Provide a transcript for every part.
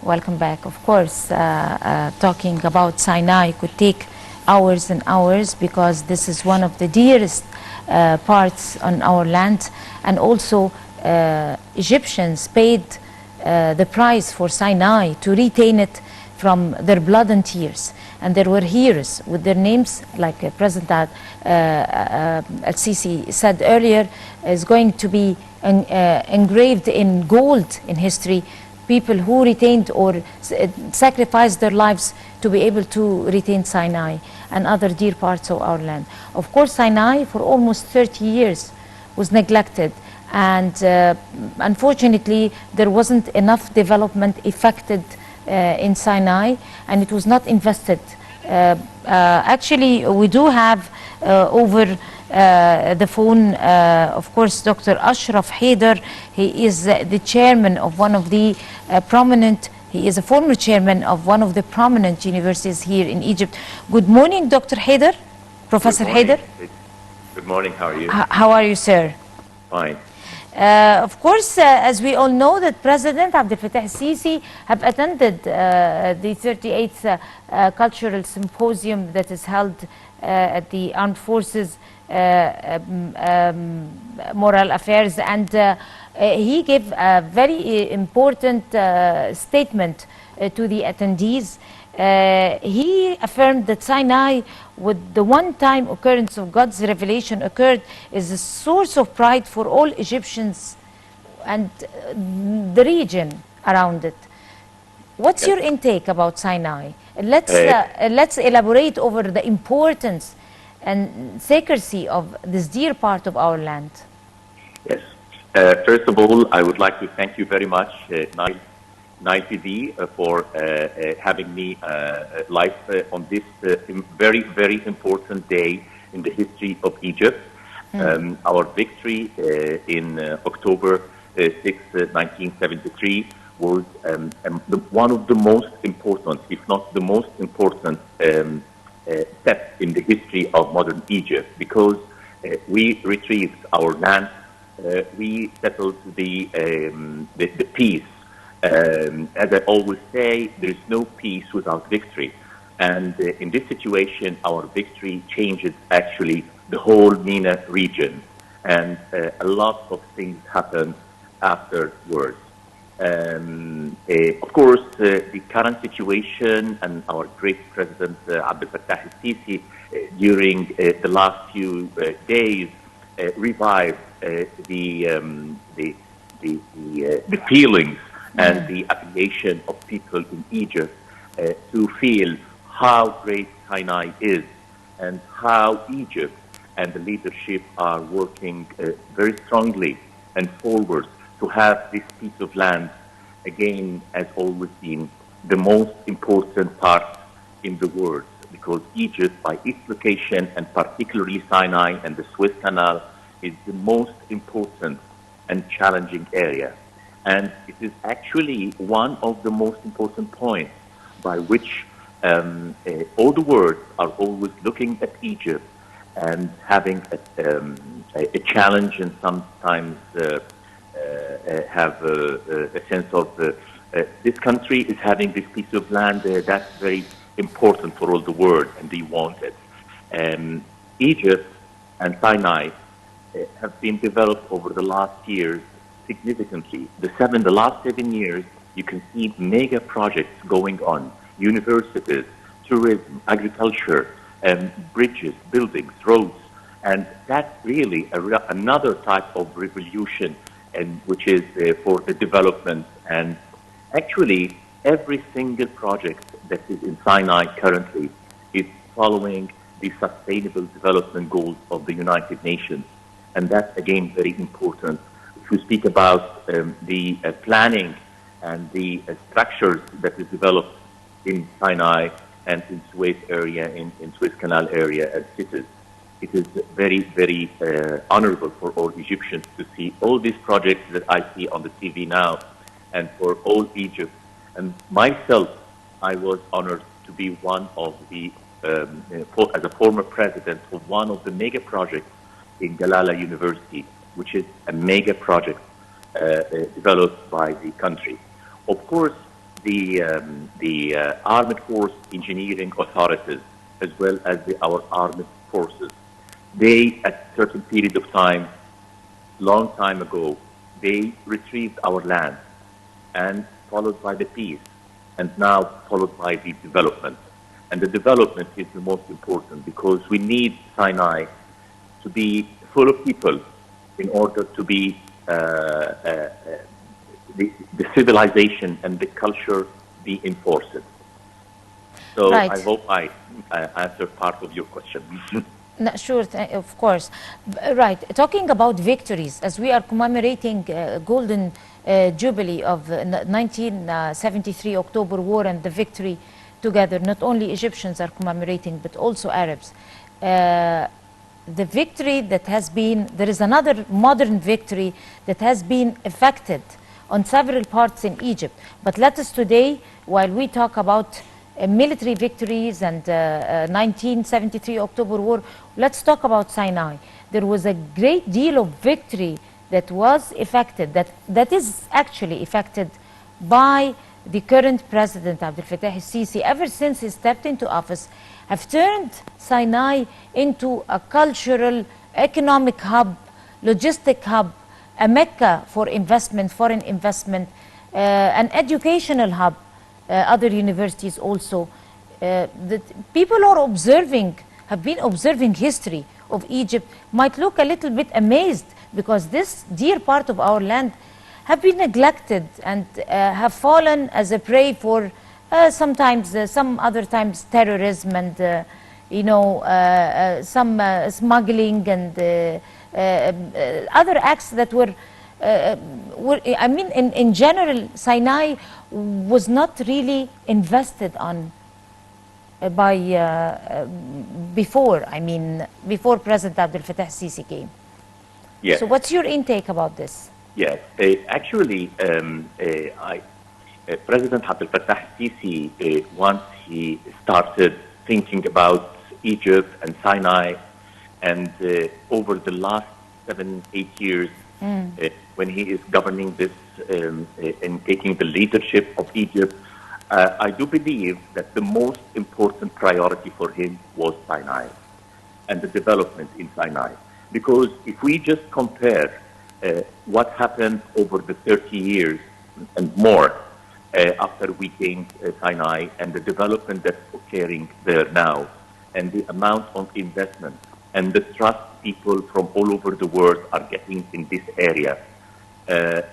Welcome back. Of course, talking about Sinai could take hours and hours because this is one of the dearest parts on our land, and also Egyptians paid the price for Sinai to retain it from their blood and tears. And there were heroes with their names, like President Al-Sisi said earlier, is going to be engraved in gold in history. People who retained or sacrificed their lives to be able to retain Sinai and other dear parts of our land. Of course, Sinai for almost 30 years was neglected, and unfortunately there wasn't enough development effected in Sinai, and it was not invested. Actually, we do have over the phone, of course, Dr. Ashraf Haider. He is the chairman of one of the he is a former chairman of one of the prominent universities here in Egypt. Good morning, Dr. Haider, Professor Haider. Good morning, how are you? How are you, sir? Fine. Of course, as we all know, that President Abdel Fattah al-Sisi have attended the 38th Cultural Symposium that is held at the Armed Forces Moral Affairs, and he gave a very important statement to the attendees. He affirmed that Sinai, with the one-time occurrence of God's revelation occurred, is a source of pride for all Egyptians and the region around it. What's your intake about Sinai? Let's elaborate over the importance and sacredcy of this dear part of our land. Yes. First of all, I would like to thank you very much, Nile TV, for having me live on this very, very important day in the history of Egypt. Our victory in October 6, 1973 was one of the most important, if not the most important, steps in the history of modern Egypt, because we retrieved our land, we settled the peace. As I always say, there is no peace without victory. And in this situation, our victory changes actually the whole MENA region. And a lot of things happened afterwards. Of course, the current situation and our great President Abdel Fattah al-Sisi during the last few days revived the feelings and the affiliation of people in Egypt to feel how great Sinai is and how Egypt and the leadership are working very strongly and forward to have this piece of land, again, as always been the most important part in the world, because Egypt, by its location, and particularly Sinai and the Suez Canal, is the most important and challenging area. And it is actually one of the most important points by which all the world are always looking at Egypt and having a challenge, and sometimes have a sense of this country is having this piece of land that's very important for all the world, and they want it. Egypt and Sinai have been developed over the last years significantly. The last 7 years, you can see mega projects going on: universities, tourism, agriculture, bridges, buildings, roads, and that's really another type of revolution, and which is for the development. And actually, every single project that is in Sinai currently is following the Sustainable Development Goals of the United Nations, and that's again very important. If we speak about the planning and the structures that is developed in Sinai and in Suez area, in Suez Canal area and cities, it is very, very honorable for all Egyptians to see all these projects that I see on the TV now, and for all Egypt. And myself, I was honored to be one of the, as a former president of one of the mega projects in Galala University, which is a mega project developed by the country. Of course, the armed force engineering authorities, as well as our armed forces, they, at certain period of time, long time ago, they retrieved our land, and followed by the peace, and now followed by the development. And the development is the most important, because we need Sinai to be full of people in order to be the civilization and the culture be enforced. So Right. I hope I answered part of your question. No, sure, of course. Right. Talking about victories, as we are commemorating Golden Jubilee of 1973 October War and the victory together, not only Egyptians are commemorating, but also Arabs. The victory that has been, there is another modern victory that has been effected on several parts in Egypt. But let us today, while we talk about military victories and 1973 October War, let's talk about Sinai. There was a great deal of victory that was effected, that is actually effected by the current president, Abdel Fattah el-Sisi, ever since he stepped into office, have turned Sinai into a cultural, economic hub, logistic hub, a mecca for investment, foreign investment, an educational hub, other universities also. The people are observing, have been observing history of Egypt, might look a little bit amazed, because this dear part of our land have been neglected and have fallen as a prey for sometimes, some other times, terrorism and some smuggling and other acts that were, I mean, in general, Sinai was not really invested on by before, I mean, before President Abdel Fattah el-Sisi came. Yes. So what's your intake about this? Yes, actually, President Abdel Fattah el-Sisi, once he started thinking about Egypt and Sinai, and over the last 7-8 years, when he is governing this and taking the leadership of Egypt, I do believe that the most important priority for him was Sinai and the development in Sinai. Because if we just compare what happened over the 30 years and more after we gained Sinai, and the development that's occurring there now, and the amount of investment and the trust people from all over the world are getting in this area.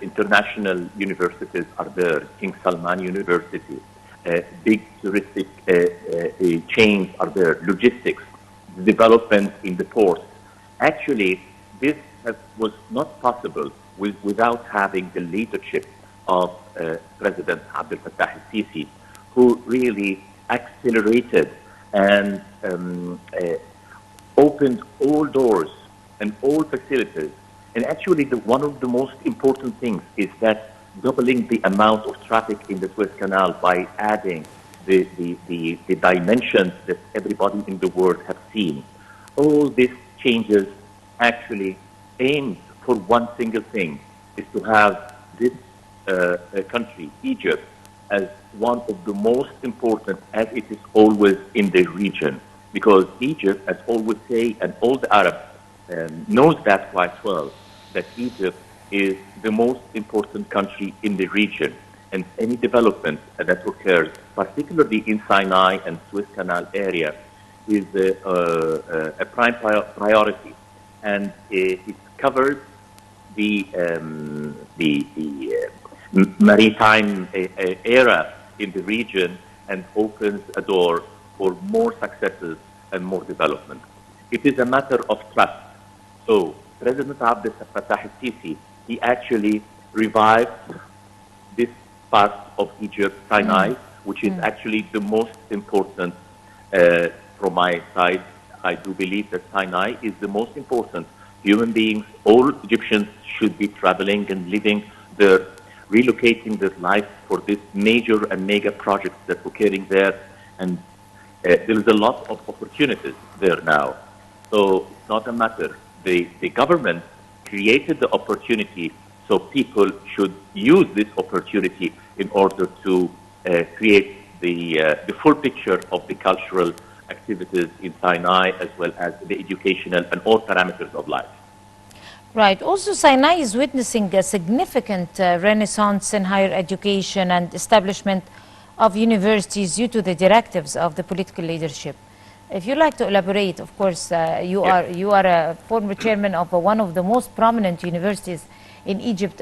International universities are there, King Salman University, big touristic chains are there, logistics, development in the ports. Actually, this was not possible without having the leadership of President Abdel Fattah el-Sisi, who really accelerated and opened all doors and all facilities. And actually, one of the most important things is that doubling the amount of traffic in the Suez Canal by adding the dimensions that everybody in the world have seen. All these changes actually aimed for one single thing, is to have this country, Egypt, as one of the most important, as it is always in the region. Because Egypt, as always say, and all the Arabs knows that quite well, that Egypt is the most important country in the region. And any development that occurs, particularly in Sinai and Suez Canal area, is a prime priority. And it covers the maritime era in the region and opens a door for more successes and more development. It is a matter of trust. So President Abdel Fattah el-Sisi, he actually revived this part of Egypt, Sinai, which is actually the most important from my side. I do believe that Sinai is the most important. Human beings, all Egyptians should be traveling and living there, relocating their life for this major and mega projects that are occurring there. And there is a lot of opportunities there now. So it's not a matter. The government created the opportunity, so people should use this opportunity in order to create the full picture of the cultural activities in Sinai, as well as the educational and all parameters of life. Right. Also, Sinai is witnessing a significant renaissance in higher education and establishment of universities due to the directives of the political leadership. If you'd like to elaborate, of course, you are a former chairman of one of the most prominent universities in Egypt.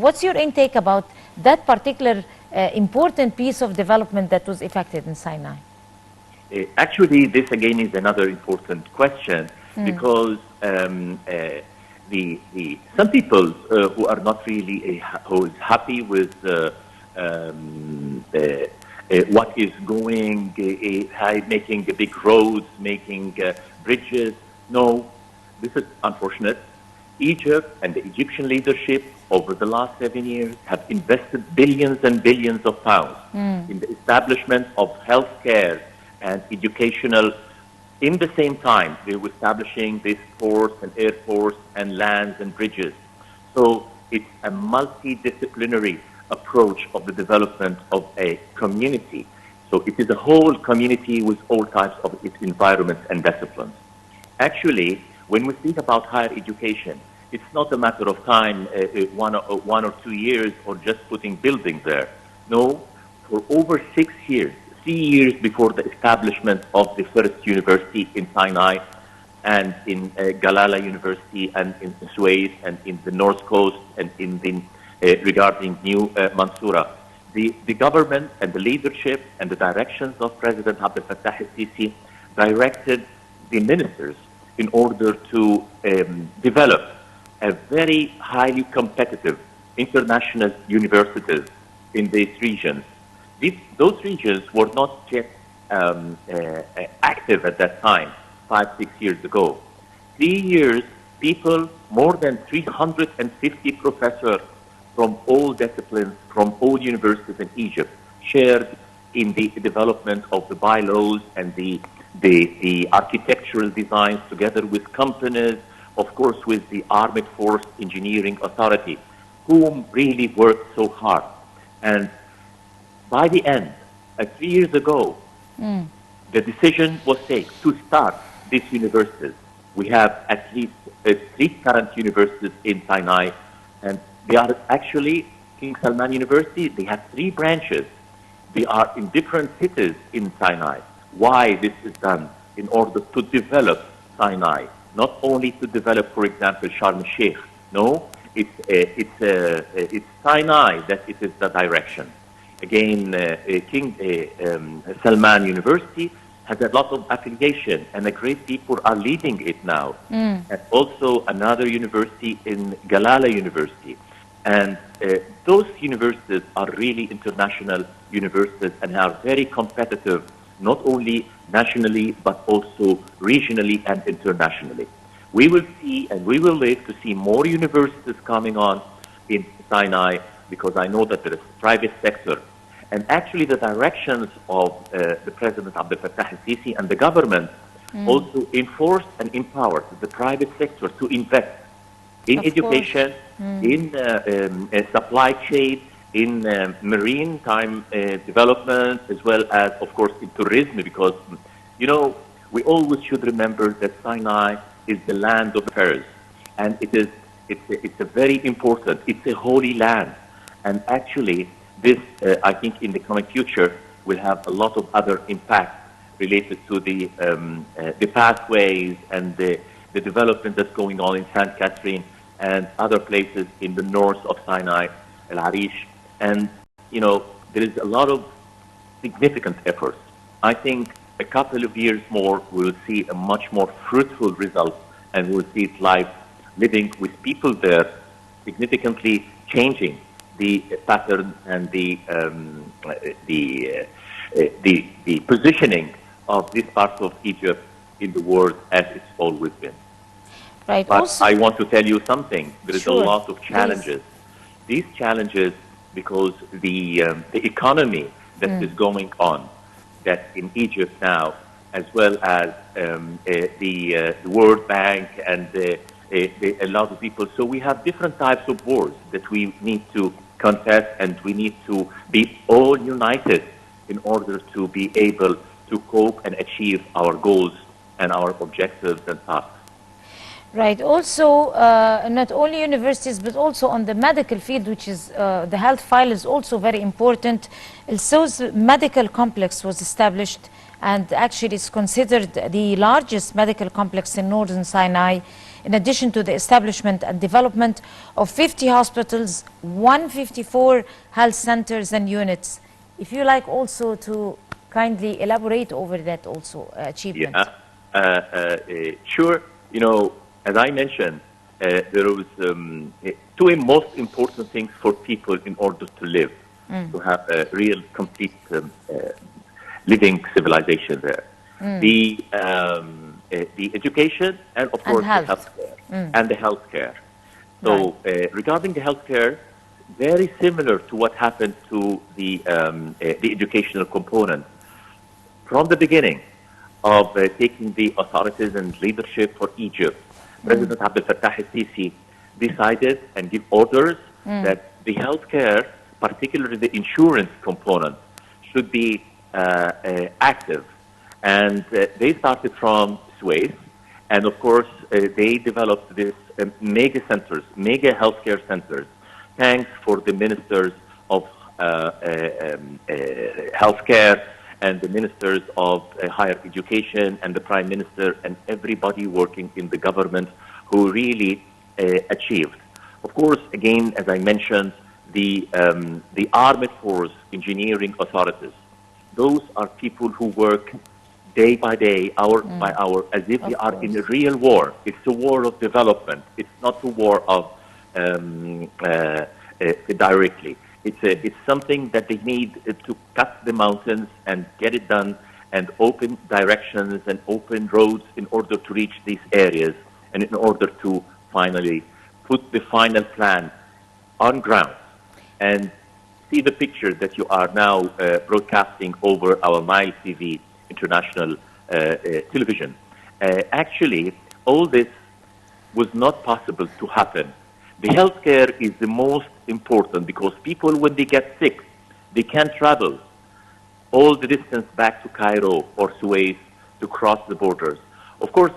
What's your intake about that particular important piece of development that was effected in Sinai? Actually, this again is another important question because some people who are not really who is happy with what is going, making big roads, making bridges. No, this is unfortunate. Egypt and the Egyptian leadership over the last 7 years have invested billions and billions of pounds in the establishment of healthcare and educational. In the same time, they were establishing this ports and airports and lands and bridges. So it's a multidisciplinary approach of the development of a community. So it is a whole community with all types of its environments and disciplines. Actually, when we think about higher education, it's not a matter of time, 1 or 2 years, or just putting buildings there. No, for over 6 years, 3 years before the establishment of the first university in Sinai and in Galala University and in Suez and in the North Coast and in the regarding New Mansoura, the government and the leadership and the directions of President Abdel Fattah al-Sisi directed the ministers in order to develop a very highly competitive international universities in these regions. Those regions were not yet active at that time, 5-6 years ago. 3 years, people, more than 350 professors from all disciplines, from all universities in Egypt, shared in the development of the bylaws and the architectural designs together with companies, of course with the Armed Force Engineering Authority, whom really worked so hard. And by the end, 3 years ago, the decision was taken to start these universities. We have at least 3 current universities in Sinai, and they are actually King Salman University. They have 3 branches. They are in different cities in Sinai. Why this is done? In order to develop Sinai, not only to develop, for example, Sharm el-Sheikh. No, it's Sinai that it is the direction. Again, King Salman University has a lot of affiliation, and a great people are leading it now. And also another university in Galala University. And those universities are really international universities and are very competitive, not only nationally, but also regionally and internationally. We will see, and we will live to see more universities coming on in Sinai, because I know that there is private sector. And actually the directions of the President Abdel Fattah al-Sisi and the government also enforced and empowered the private sector to invest in education, in supply chain, in maritime development, as well as, of course, in tourism, because, you know, we always should remember that Sinai is the land of affairs, and it's a very important, it's a holy land. And actually, this, I think, in the coming future, will have a lot of other impact related to the pathways and the development that's going on in St. Catherine and other places in the north of Sinai, El Arish. And, you know, there is a lot of significant efforts. I think a couple of years more, we will see a much more fruitful result, and we will see it live, living with people there, significantly changing the pattern and the positioning of this part of Egypt in the world as it's always been. Right. But Also, I want to tell you something. There is Sure. a lot of challenges. Please. These challenges, because the economy that is going on, that in Egypt now, as well as the World Bank and a lot of people. So we have different types of wars that we need to contest, and we need to be all united in order to be able to cope and achieve our goals and our objectives and tasks. Right. Also, not only universities, but also on the medical field, which is the health file is also very important. ILSO's medical complex was established, and actually is considered the largest medical complex in Northern Sinai, in addition to the establishment and development of 50 hospitals, 154 health centers and units. If you like also to kindly elaborate over that also achievement. Yeah, sure. You know, as I mentioned, there was two most important things for people in order to live, to have a real, complete living civilization there. The education and, of course, health. the healthcare. And the healthcare. So regarding the healthcare, very similar to what happened to the educational component. From the beginning of taking the authorities and leadership for Egypt, President Abdel Fattah al-Sisi decided and gave orders that the healthcare, particularly the insurance component, should be active. And they started from Suez, and of course they developed this mega centers, mega healthcare centers, thanks for the ministers of healthcare and the ministers of higher education and the prime minister and everybody working in the government who really achieved. Of course, again, as I mentioned, the armed force engineering authorities, those are people who work day by day, hour by hour, as if they are in a real war. It's a war of development. It's not a war of directly. It's something that they need to cut the mountains and get it done and open directions and open roads in order to reach these areas and in order to finally put the final plan on ground and see the picture that you are now broadcasting over our Nile TV international television. Actually, all this was not possible to happen. The healthcare is the most important because people, when they get sick, they can't travel all the distance back to Cairo or Suez to cross the borders. Of course,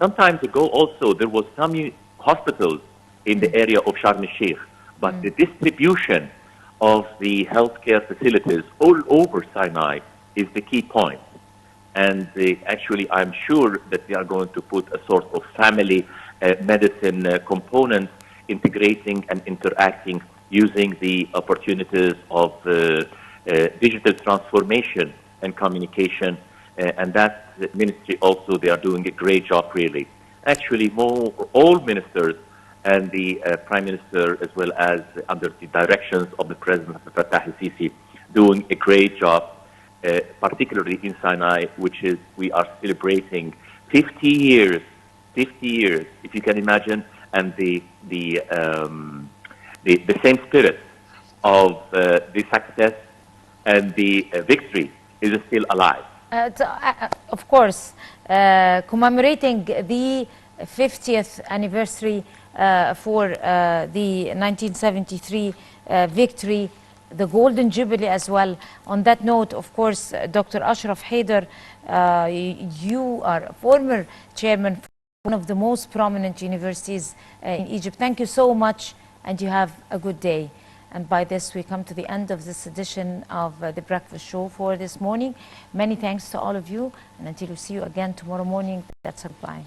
some time ago also there was some hospitals in the area of Sharm el-Sheikh, but the distribution of the healthcare facilities all over Sinai is the key point. And actually, I'm sure that they are going to put a sort of family medicine component integrating and interacting using the opportunities of digital transformation and communication. And that ministry also, they are doing a great job, really. Actually, all ministers and the Prime Minister, as well as under the directions of the President Fattah al-Sisi, doing a great job, particularly in Sinai, which is, we are celebrating 50 years, if you can imagine, and the same spirit of the success and the victory is still alive. Of course, commemorating the 50th anniversary for the 1973 victory, the Golden Jubilee as well. On that note, of course, Dr. Ashraf Haider, you are a former chairman for one of the most prominent universities in Egypt. Thank you so much, and you have a good day. And by this, we come to the end of this edition of The Breakfast Show for this morning. Many thanks to all of you, and until we see you again tomorrow morning, that's a goodbye.